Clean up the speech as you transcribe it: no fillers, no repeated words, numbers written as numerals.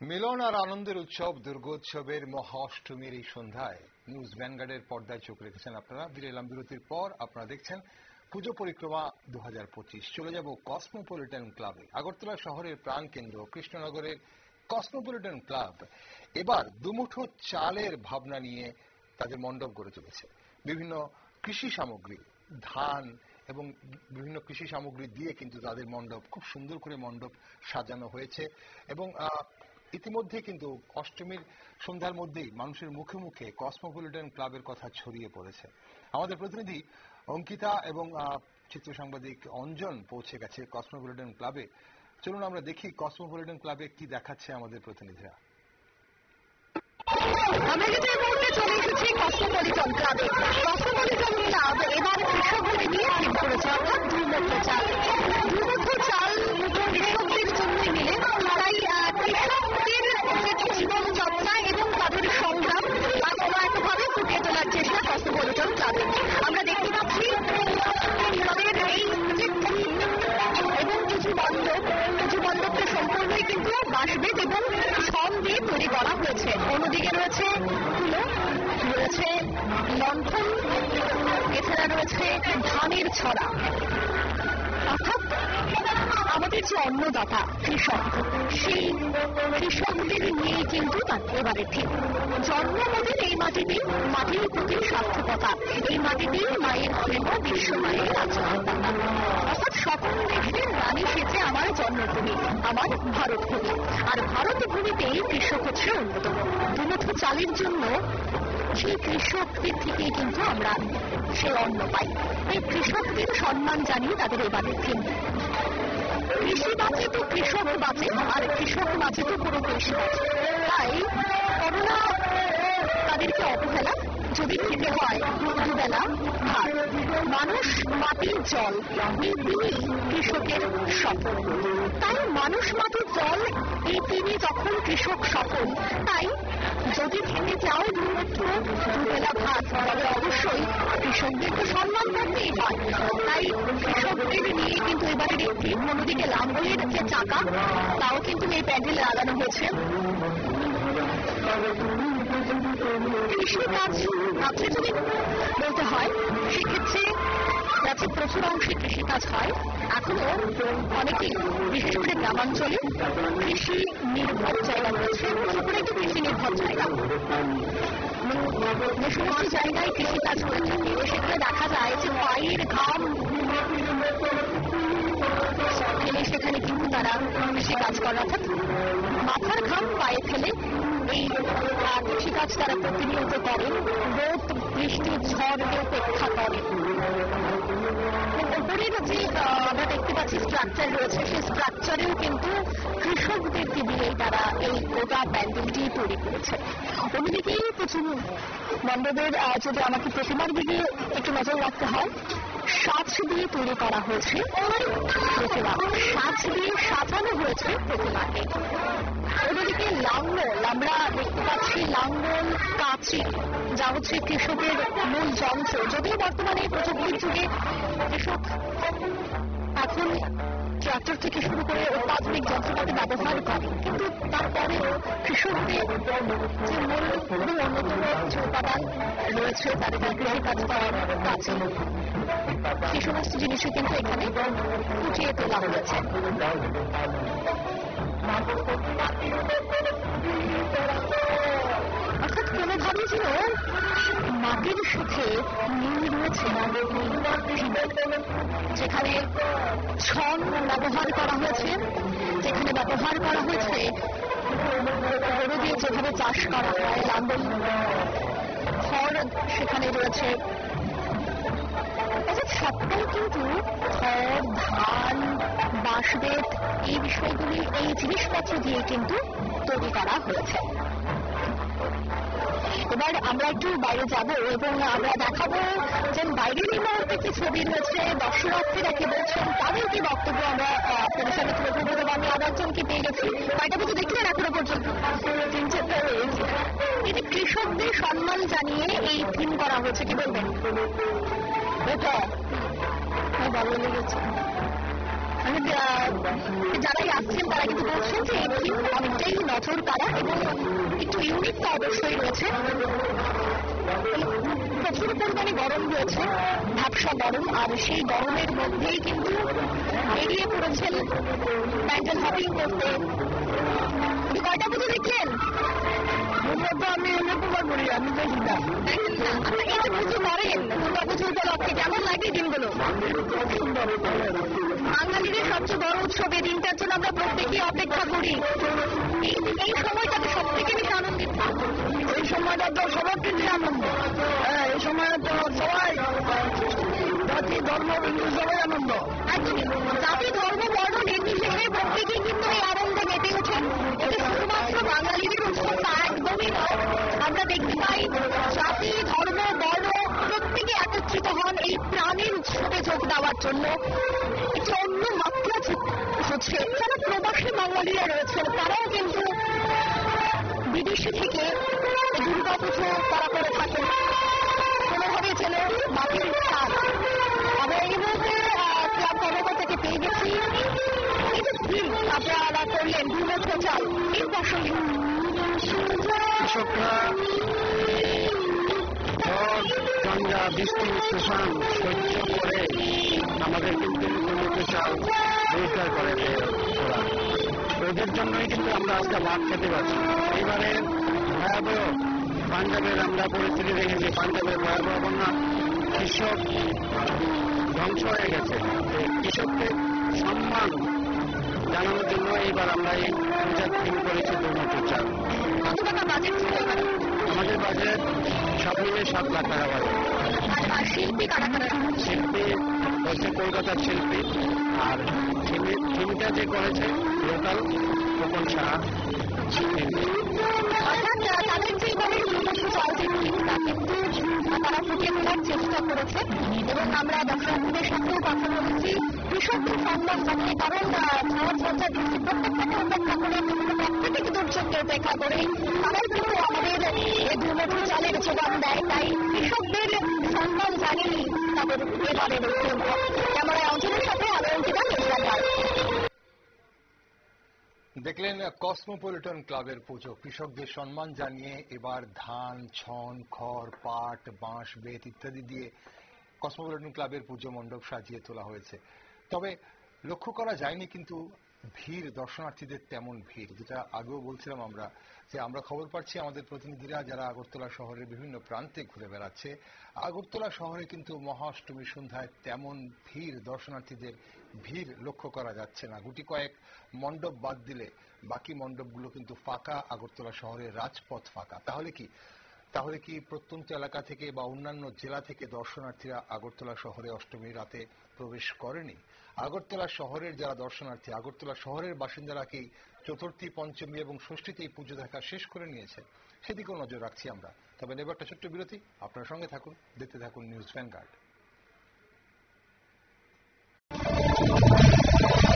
মিলন আর আনন্দের উৎসব দুর্গোৎসবের মহা অষ্টমীর এই সন্ধ্যায় নিউজ ভ্যানগার্ডের পর্দায় চোখ রেখেছেন আপনারা। ফিরে এলাম বিরতির পর। আপনারা দেখছেন পুজো পরিক্রমা 2025। চলে যাব কসমোপলিটন ক্লাবে। আগরতলা শহরের প্রাণকেন্দ্র কৃষ্ণনগরের কসমোপলিটন ক্লাব এবার দুমুঠো চালের ভাবনা নিয়ে তাদের মণ্ডপ গড়ে তুলেছে। বিভিন্ন কৃষি সামগ্রী, ধান এবং বিভিন্ন কৃষি সামগ্রী দিয়ে কিন্তু তাদের মণ্ডপ খুব সুন্দর করে মণ্ডপ সাজানো হয়েছে এবং ইতিমধ্যে কিন্তু অষ্টমীর সন্ধ্যার মধ্যেই মানুষের মুখে মুখে কসমোপলিটন ক্লাবের কথা ছড়িয়ে পড়েছে। আমাদের প্রতিনিধি অঙ্কিতা এবং চিত্র সাংবাদিক অঞ্জন পৌঁছে গেছে কসমোপলিটন ক্লাবে। চলুন আমরা দেখি কসমোপলিটন ক্লাবে কি দেখাচ্ছে আমাদের প্রতিনিধিরা। আমরা কিন্তু এই মুহূর্তে চলে এসেছি কসমোপলিটন ক্লাবে। কসমোপলিটন ক্লাব এবার কৃষকদের নিয়ে ঠিক করেছে, অর্থাৎ দুর্মুঠো চাল। দুর্মুঠো চাল কৃষকদের জন্যই মিলে, তাই কৃষকদের যে জীবনযাত্রা এবং তাদের সংগ্রাম একভাবে ফুটিয়ে তোলার চেষ্টা কসমোপলিটন ক্লাবে। আমরা দেখতে পাচ্ছি তাদের এই যে থিম এবং কিছু মণ্ডপকে সম্পূর্ণই কিন্তু বাঁশবেত এবং ছন দিয়ে তৈরি করা হয়েছে। অন্যদিকে রয়েছে তুলো, রয়েছে লণ্ঠন, এছাড়া রয়েছে ধানের ছড়া। অর্থাৎ আমাদের যে অন্নদাতা কৃষক, সেই কৃষকদের নিয়ে কিন্তু এবারে ঠিক জন্মমদের এই মাটিতেই, মাটির প্রতি সার্থকতা, এই মাটিতেই মায়ের প্রেম, বিশ্ব মায়ের আচরণতা। অর্থাৎ সকল দেশের রানী সেজে আমার জন্মভূমি, আমার ভারত ভূমি। আর ভারত ভূমিতেই কৃষক হচ্ছে অন্যতম। দুমুঠো চালের জন্য সেই কৃষকদের থেকেই কিন্তু আমরা সে অন্ন পাই। এই কৃষকদের সম্মান জানিয়ে তাদের এবারের থিম। কৃষি বাঁচে তো কৃষক বাঁচে, আর কৃষক বাঁচে তো পুরো কৃষি বাঁচে। তাই করোনা তাদেরকে অবহেলা যদি খেতে হয় দুবেলা ভাত, মানুষ মাটির জল, এই তিনি কৃষকের সফল। তাই মানুষ মাটির জল, এই তিনি যখন কৃষক সফল, তাই যদি খেতে চাও দুবেলা ভাত, তবে অবশ্যই কৃষকদের তো সম্মান করতেই হয়। তাই কৃষকদের নিয়ে কিন্তু এবারের একটি, অন্যদিকে লাঙ্গলের যে চাকা, তাও কিন্তু এই প্যান্ডেলে লাগানো হয়েছে। কৃষিকাজ রাজ্যে যদি বলতে হয়, সেক্ষেত্রে রাজ্যে প্রচুর অংশে কৃষিকাজ হয়। এখনো অনেকেই, বিশেষ করে গ্রামাঞ্চলে কৃষি নির্ভর জায়গা রয়েছে, পুরোপুরি একটু কৃষি নির্ভর জায়গা। যে সমস্ত জায়গায় কৃষিকাজ করে থাকে সেখানে দেখা যায় যে পায়ের ঘাম ফেলে সেখানে কিন্তু তারা কৃষিকাজ করে, অর্থাৎ মাথার ঘাম পায়ে ফেলে এই কৃষিকাজ তারা প্রতিনিয়ত করেন, রোদ বৃষ্টি ঝড়কে উপেক্ষা করেন। উপরের যে আমরা দেখতে পাচ্ছি স্ট্রাকচার রয়েছে, সেই স্ট্রাকচারেও কিন্তু কৃষকদেরকে দিয়েই তারা এই গোটা প্যান্ডেলটি তৈরি করেছে। অন্যদিকে প্রচুর মণ্ডপের, যদি আমাকে প্রতিমার দিকে একটু নজর রাখতে হয়, সাজ দিয়ে তৈরি করা হয়েছে প্রতিমা, সাজ দিয়ে সাজানো হয়েছে প্রতিমাকে। অন্যদিকে লাঙ্গল, আমরা দেখতে পাচ্ছি লাঙ্গল, কাঁচি, যা হচ্ছে কৃষকের মূল যন্ত্র। যদিও বর্তমানে প্রযুক্তির যুগে কৃষক এখন ট্রাক্টর থেকে শুরু করে অত্যাধুনিক যন্ত্রপাতি ব্যবহার করে, কিন্তু তারপরে কৃষকদের যে মূল এবং অন্যতম যে উপাদান রয়েছে তাদের কৃষিকাজ করার কাছে, সেই সমস্ত জিনিসও কিন্তু এখানে ফুটিয়ে তোলা হয়েছে। অর্থাৎ কোনোভাবে যেন মাটির সাথে মিল রয়েছে, যেখানে ছন ব্যবহার করা হয়েছে, যেখানে ব্যবহার করা হয়েছে গরু দিয়ে যেভাবে চাষ করা হয়, লাঙ্গল, খড় সেখানে রয়েছে। সবটাই কিন্তু খড়, ধান, বাঁশবেত, এই বিষয়গুলি, এই জিনিসপত্র দিয়ে কিন্তু তৈরি করা হয়েছে। এবার আমরা একটু বাইরে যাব এবং আমরা দেখাবো যে বাইরের এই মুহূর্তে কি ছবি রয়েছে, দর্শনার্থীরা কি বলছেন, তাদের কি বক্তব্য আমরা আপনাদের সাথে তুলে ধরবো। তবে আমি আর একজনকে পেয়ে গেছি, কয়টা পুজো দেখলেন এখনো পর্যন্ত? 3-4টা রয়েছে। এটি কৃষকদের সম্মান জানিয়ে এই থিম করা হয়েছে, কি বলবেন? এটা ভালো লেগেছে। যারাই আসছেন তারা কিন্তু বলছেন যে এই থিম অনেকটাই নজর কাড়া এবং একটু ইউনিক তো অবশ্যই রয়েছে। প্রচুর পরিমাণে গরম রয়েছে, ঝাপসা গরম, আর সেই গরমের মধ্যেই কিন্তু বেরিয়ে পড়েছেন প্যান্ডেল হপিং করতে। কয়টা পুজো দেখলেন? আমি অনেকবার করি, আমি দেখি না। দেখেন না? আপনার এই যে পুজো করেন দুর্গা পুজো উপলক্ষে, কেমন লাগে দিনগুলো? সুন্দর। বাঙালিদের সবচেয়ে বড় উৎসব, এই দিনটার জন্য আমরা প্রত্যেকেই অপেক্ষা করি। এই সময়টাতে সব থেকে বেশি আনন্দিত। এই সময়টা তো সবার কিছু আনন্দ। হ্যাঁ, এই সময় তো সবাই জাতি ধর্ম সবাই আনন্দ। একদমই জাতি ধর্ম বর্ণ নির্বিশেষে প্রত্যেকেই কিন্তু এই আনন্দে মেতে ওঠেন। এটা শুধুমাত্র বাঙালিদের উৎসব তা একদমই নয়। আমরা দেখতে পাই জাতি ধর্ম বর্ণ প্রত্যেকে একত্রিত হন এই প্রাণের উৎসবে যোগ দেওয়ার জন্য। একটি অন্য মাত্রা হচ্ছে যারা প্রবাসী বাঙালিরা রয়েছেন তারাও কিন্তু বিদেশে থেকে দুর্গা পুজো তারা করে থাকেন কোনোভাবে যেন বাতিল স্থান। আমরা এই মুহূর্তে ক্লাব কর্মকর্তাকে পেয়ে গেছি। এই যে থিম আপনারা করলেন দুর্গা চাল, এর আসলে কৃষকরা গঙ্গা বৃষ্টি তুফান সহ্য করে আমাদের কিন্তু দুর্নীতি চাল রোজগার করে ওরা। ওদের জন্যই কিন্তু আমরা আজকে ভাত খেতে পারছি। এবারে ভয়াবহ পাঞ্জাবের আমরা পরিস্থিতি দেখেছি, পাঞ্জাবের ভয়াবহ বন্যা, কৃষক ধ্বংস হয়ে গেছে। কৃষককে সম্মান জানানোর জন্য এইবার আমরা এই পূজার থিম করেছি দুর্নীতি চাল। কত টাকা বাজেট ছিল এবার? আমাদের বাজেট সব মিলে 7 লাখ টাকা বাজেট। আর শিল্পী কারা কারা? শিল্পী হচ্ছে কলকাতার শিল্পী, আর থিমটা যে করেছে লোকাল খোকন সাহা শিল্পী। অর্থাৎ তাদের যে এবারের নিজস্ব চালচিত্র তা কিন্তু তারা ফুটিয়ে তোলার চেষ্টা করেছে এবং আমরা দর্শকদের সাথেও কথা বলেছি কৃষকদের সম্মান জানিয়ে, কারণ ঝড় দিচ্ছি প্রত্যেকটাকে উপেক্ষা করে প্রত্যেকে দুর্যোগকে উপেক্ষা করে তারাই কিন্তু আমাদের এই দুর্নীতি চালের যোগান দেয়। তাই কৃষকদের সম্মান জানিয়ে তাদের এবারের ক্যামেরায় অঞ্চলের সাথে আমি অঙ্কিতা নির্বাচন। দেখলেন কসমোপলিটন ক্লাবের পুজো, কৃষকদের সম্মান জানিয়ে এবার ধান, ছন, খড়, পাট, বাঁশ, বেত ইত্যাদি দিয়ে কসমোপলিটন ক্লাবের পুজো মণ্ডপ সাজিয়ে তোলা হয়েছে। তবে লক্ষ্য করা যায়নি কিন্তু ভিড়, দর্শনার্থীদের তেমন ভিড়, যেটা আগেও বলছিলাম আমরা, যে আমরা খবর পাচ্ছি আমাদের প্রতিনিধিরা যারা আগরতলা শহরের বিভিন্ন প্রান্তে ঘুরে বেড়াচ্ছে, আগরতলা শহরে কিন্তু মহাষ্টমীর সন্ধ্যায় তেমন ভিড়, দর্শনার্থীদের ভিড় লক্ষ্য করা যাচ্ছে না। গুটি কয়েক মণ্ডপ বাদ দিলে বাকি মণ্ডপগুলো কিন্তু ফাঁকা, আগরতলা শহরের রাজপথ ফাঁকা। তাহলে কি প্রত্যন্ত এলাকা থেকে বা অন্যান্য জেলা থেকে দর্শনার্থীরা আগরতলা শহরে অষ্টমী রাতে প্রবেশ করেনি? আগরতলা শহরের যারা দর্শনার্থী, আগরতলা শহরের বাসিন্দারা কি চতুর্থী, পঞ্চমী এবং ষষ্ঠীতেই পুজো দেখা শেষ করে নিয়েছে? সেদিকেও নজর রাখছি আমরা। তবে নেবার একটা ছোট্ট বিরতি, আপনার সঙ্গে থাকুন, দেখতে থাকুন নিউজ ভ্যানগার্ড।